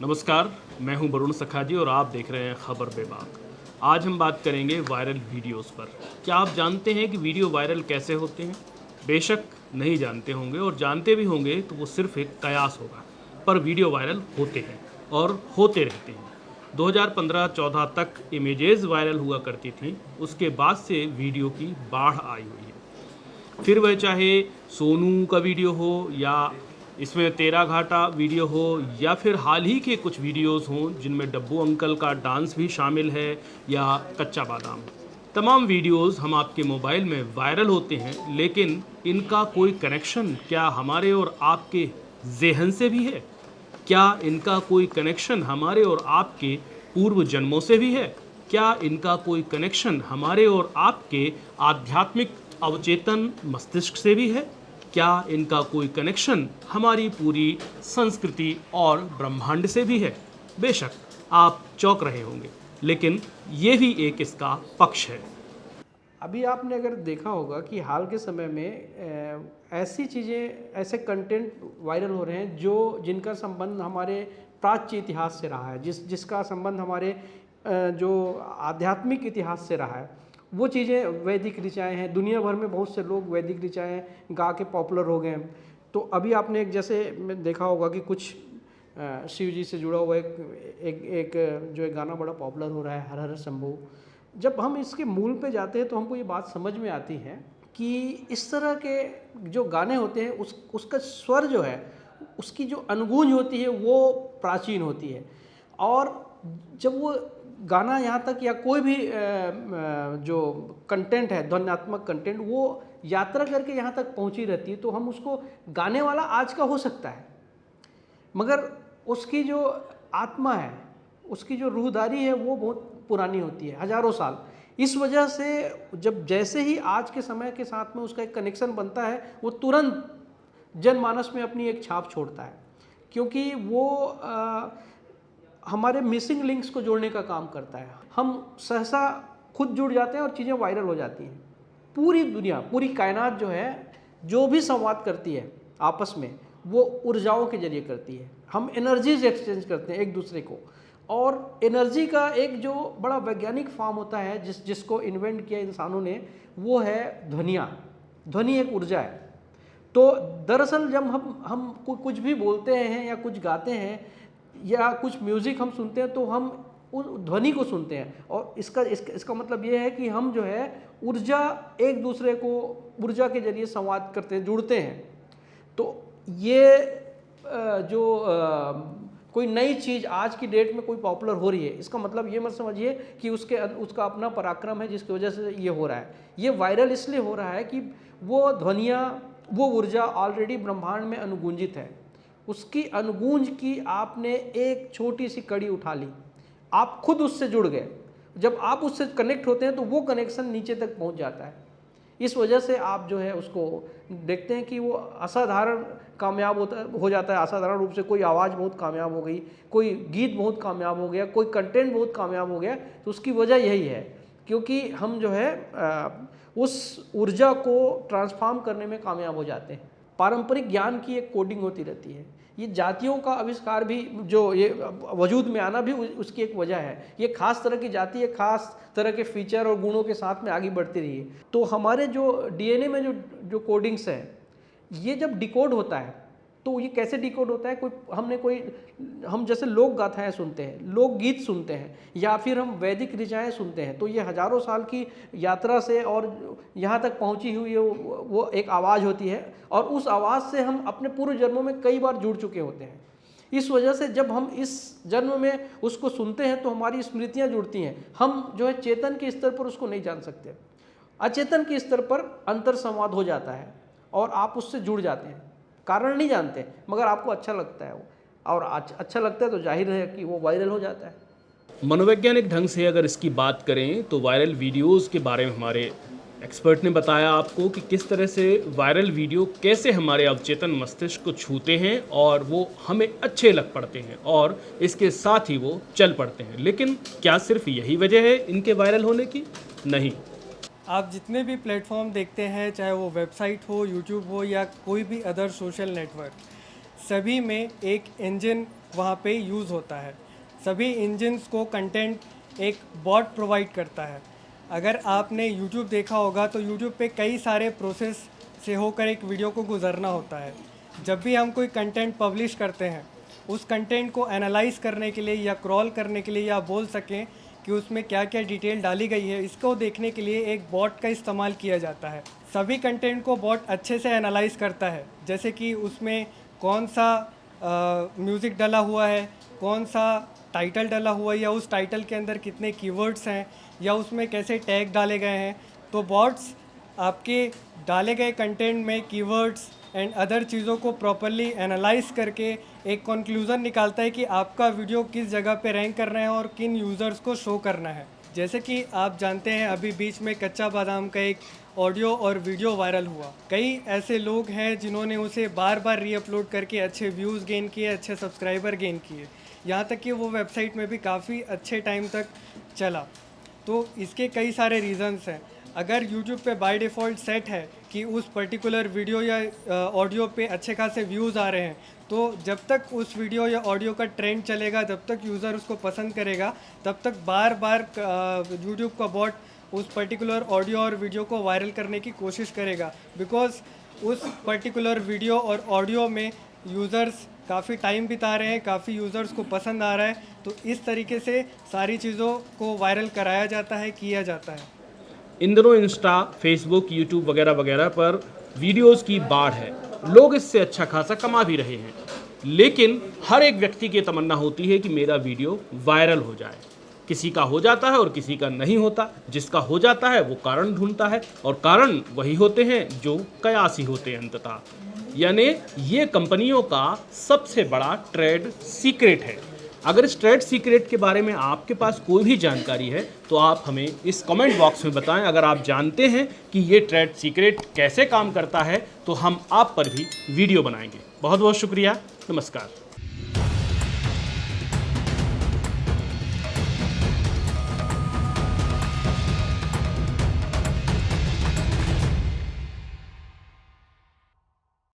नमस्कार, मैं हूं वरुण सखाजी और आप देख रहे हैं खबर बेबाक। आज हम बात करेंगे वायरल वीडियोस पर। क्या आप जानते हैं कि वीडियो वायरल कैसे होते हैं? बेशक नहीं जानते होंगे, और जानते भी होंगे तो वो सिर्फ एक कयास होगा। पर वीडियो वायरल होते हैं और होते रहते हैं। 2015-14 तक इमेजेस वायरल हुआ करती थी, उसके बाद से वीडियो की बाढ़ आई हुई है। फिर वह चाहे सोनू का वीडियो हो, या इसमें तेरा घाटा वीडियो हो, या फिर हाल ही के कुछ वीडियोस हों जिनमें डब्बू अंकल का डांस भी शामिल है, या कच्चा बादाम। तमाम वीडियोस हम आपके मोबाइल में वायरल होते हैं, लेकिन इनका कोई कनेक्शन क्या हमारे और आपके ज़हन से भी है? क्या इनका कोई कनेक्शन हमारे और आपके पूर्व जन्मों से भी है? क्या इनका कोई कनेक्शन हमारे और आपके आध्यात्मिक अवचेतन मस्तिष्क से भी है? क्या इनका कोई कनेक्शन हमारी पूरी संस्कृति और ब्रह्मांड से भी है? बेशक आप चौंक रहे होंगे, लेकिन ये भी एक इसका पक्ष है। अभी आपने अगर देखा होगा कि हाल के समय में ऐसी चीज़ें, ऐसे कंटेंट वायरल हो रहे हैं जिनका संबंध हमारे प्राच्य इतिहास से रहा है, जिसका संबंध हमारे जो आध्यात्मिक इतिहास से रहा है। वो चीज़ें वैदिक ऋचाएँ हैं। दुनिया भर में बहुत से लोग वैदिक ऋचाएँ गा के पॉपुलर हो गए हैं। तो अभी आपने एक जैसे देखा होगा कि कुछ शिव जी से जुड़ा हुआ एक जो एक गाना बड़ा पॉपुलर हो रहा है, हर हर शंभू। जब हम इसके मूल पे जाते हैं तो हमको ये बात समझ में आती है कि इस तरह के जो गाने होते हैं उसका स्वर जो है, उसकी जो अनुगूंज होती है वो प्राचीन होती है। और जब वो गाना यहाँ तक या कोई भी जो कंटेंट है, ध्वन्यात्मक कंटेंट, वो यात्रा करके यहाँ तक पहुँची रहती है, तो हम उसको गाने वाला आज का हो सकता है, मगर उसकी जो आत्मा है, उसकी जो रूहदारी है, वो बहुत पुरानी होती है, हजारों साल। इस वजह से जब जैसे ही आज के समय के साथ में उसका एक कनेक्शन बनता है, वो तुरंत जनमानस में अपनी एक छाप छोड़ता है, क्योंकि वो हमारे मिसिंग लिंक्स को जोड़ने का काम करता है। हम सहसा खुद जुड़ जाते हैं और चीज़ें वायरल हो जाती हैं। पूरी दुनिया, पूरी कायनात जो है, जो भी संवाद करती है आपस में, वो ऊर्जाओं के जरिए करती है। हम एनर्जीज एक्सचेंज करते हैं एक दूसरे को, और एनर्जी का एक जो बड़ा वैज्ञानिक फॉर्म होता है जिसको इन्वेंट किया इंसानों ने, वो है ध्वनियाँ। ध्वनि एक ऊर्जा है। तो दरअसल जब हम कुछ भी बोलते हैं या कुछ गाते हैं या कुछ म्यूज़िक हम सुनते हैं, तो हम उस ध्वनि को सुनते हैं, और इसका मतलब ये है कि हम जो है ऊर्जा, एक दूसरे को ऊर्जा के जरिए संवाद करते हैं, जुड़ते हैं। तो ये जो कोई नई चीज़ आज की डेट में कोई पॉपुलर हो रही है, इसका मतलब ये मत समझिए कि उसका अपना पराक्रम है जिसकी वजह से ये हो रहा है। ये वायरल इसलिए हो रहा है कि वो ध्वनियाँ, वो ऊर्जा ऑलरेडी ब्रह्मांड में अनुगूंजित है। उसकी अनुगूंज की आपने एक छोटी सी कड़ी उठा ली, आप खुद उससे जुड़ गए। जब आप उससे कनेक्ट होते हैं तो वो कनेक्शन नीचे तक पहुंच जाता है। इस वजह से आप जो है उसको देखते हैं कि वो असाधारण कामयाब हो जाता है। असाधारण रूप से कोई आवाज़ बहुत कामयाब हो गई, कोई गीत बहुत कामयाब हो गया, कोई कंटेंट बहुत कामयाब हो गया। तो उसकी वजह यही है, क्योंकि हम जो है उस ऊर्जा को ट्रांसफॉर्म करने में कामयाब हो जाते हैं। पारंपरिक ज्ञान की एक कोडिंग होती रहती है। ये जातियों का आविष्कार भी, जो ये वजूद में आना भी उसकी एक वजह है। ये खास तरह की जाति है, खास तरह के फीचर और गुणों के साथ में आगे बढ़ती रही है। तो हमारे जो डीएनए में जो कोडिंग्स हैं, ये जब डिकोड होता है, तो ये कैसे डिकोड होता है? हम जैसे लोक गाथाएँ सुनते हैं, लोकगीत सुनते हैं, या फिर हम वैदिक ऋचाएँ सुनते हैं, तो ये हजारों साल की यात्रा से और यहाँ तक पहुँची हुई वो एक आवाज़ होती है, और उस आवाज़ से हम अपने पूर्व जन्मों में कई बार जुड़ चुके होते हैं। इस वजह से जब हम इस जन्म में उसको सुनते हैं तो हमारी स्मृतियाँ जुड़ती हैं। हम जो है चेतन के स्तर पर उसको नहीं जान सकते, अचेतन के स्तर पर अंतर संवाद हो जाता है और आप उससे जुड़ जाते हैं। कारण नहीं जानते, मगर आपको अच्छा लगता है वो, और अच्छा लगता है तो जाहिर है कि वो वायरल हो जाता है। मनोवैज्ञानिक ढंग से अगर इसकी बात करें तो वायरल वीडियोस के बारे में हमारे एक्सपर्ट ने बताया आपको कि किस तरह से वायरल वीडियो कैसे हमारे अवचेतन मस्तिष्क को छूते हैं और वो हमें अच्छे लग पड़ते हैं, और इसके साथ ही वो चल पड़ते हैं। लेकिन क्या सिर्फ यही वजह है इनके वायरल होने की? नहीं। आप जितने भी प्लेटफॉर्म देखते हैं, चाहे वो वेबसाइट हो, यूट्यूब हो या कोई भी अदर सोशल नेटवर्क, सभी में एक इंजन वहाँ पे यूज़ होता है। सभी इंजन्स को कंटेंट एक बॉट प्रोवाइड करता है। अगर आपने YouTube देखा होगा तो YouTube पे कई सारे प्रोसेस से होकर एक वीडियो को गुजरना होता है। जब भी हम कोई कंटेंट पब्लिश करते हैं, उस कंटेंट को एनालाइज करने के लिए या क्रॉल करने के लिए या बोल सकें कि उसमें क्या क्या डिटेल डाली गई है, इसको देखने के लिए एक बॉट का इस्तेमाल किया जाता है। सभी कंटेंट को बॉट अच्छे से एनालाइज करता है, जैसे कि उसमें कौन सा म्यूज़िक डला हुआ है, कौन सा टाइटल डला हुआ है, या उस टाइटल के अंदर कितने कीवर्ड्स हैं, या उसमें कैसे टैग डाले गए हैं। तो बॉट्स आपके डाले गए कंटेंट में कीवर्ड्स एंड अदर चीज़ों को प्रॉपरली एनालाइज करके एक कंक्लूज़न निकालता है कि आपका वीडियो किस जगह पे रैंक करना है और किन यूज़र्स को शो करना है। जैसे कि आप जानते हैं, अभी बीच में कच्चा बादाम का एक ऑडियो और वीडियो वायरल हुआ। कई ऐसे लोग हैं जिन्होंने उसे बार बार रीअपलोड करके अच्छे व्यूज़ गेन किए, अच्छे सब्सक्राइबर गेन किए, यहाँ तक कि वो वेबसाइट में भी काफ़ी अच्छे टाइम तक चला। तो इसके कई सारे रीज़न्स हैं। अगर YouTube पे बाय डिफ़ॉल्ट सेट है कि उस पर्टिकुलर वीडियो या ऑडियो पे अच्छे खासे व्यूज़ आ रहे हैं, तो जब तक उस वीडियो या ऑडियो का ट्रेंड चलेगा, जब तक यूज़र उसको पसंद करेगा, तब तक बार बार YouTube का बॉट उस पर्टिकुलर ऑडियो और वीडियो को वायरल करने की कोशिश करेगा, बिकॉज़ उस पर्टिकुलर वीडियो और ऑडियो में यूज़र्स काफ़ी टाइम बिता रहे हैं, काफ़ी यूज़र्स को पसंद आ रहा है। तो इस तरीके से सारी चीज़ों को वायरल कराया जाता है, किया जाता है। इन दिनों इंस्टा, फेसबुक, यूट्यूब वगैरह वगैरह पर वीडियोस की बाढ़ है। लोग इससे अच्छा खासा कमा भी रहे हैं, लेकिन हर एक व्यक्ति की तमन्ना होती है कि मेरा वीडियो वायरल हो जाए। किसी का हो जाता है और किसी का नहीं होता। जिसका हो जाता है वो कारण ढूंढता है, और कारण वही होते हैं जो कयासी होते हैं अंततः। यानी ये कंपनियों का सबसे बड़ा ट्रेड सीक्रेट है। अगर इस ट्रेड सीक्रेट के बारे में आपके पास कोई भी जानकारी है तो आप हमें इस कमेंट बॉक्स में बताएं। अगर आप जानते हैं कि ये ट्रेड सीक्रेट कैसे काम करता है तो हम आप पर भी वीडियो बनाएंगे। बहुत बहुत शुक्रिया। नमस्कार।